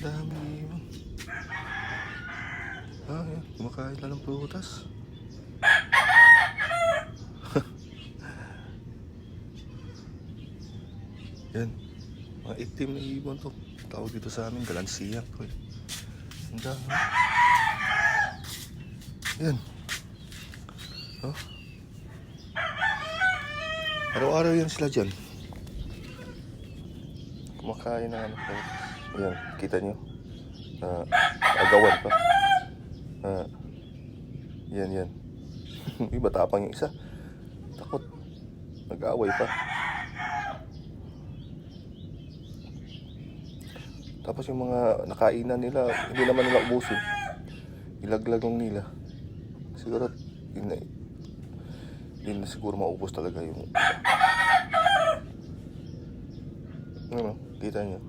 dami ibon. Yan. Kumakain lang ng prutas. Yan. Mga itim na ibon to. Tawag dito sa amin, galansiyak to eh. Ang dami. Yan. Oh. Araw-araw yan sila dyan. Kumakain na ano. Ayan, kita nyo. Agawan pa. Yan. Iba tapang yung isa. Takot. Nag-aaway pa. Tapos yung mga nakainan nila, hindi naman nila ubusin. Ilaglag lang nila. Siguro, hindi na siguro maubos talaga yung... Ano, kita nyo.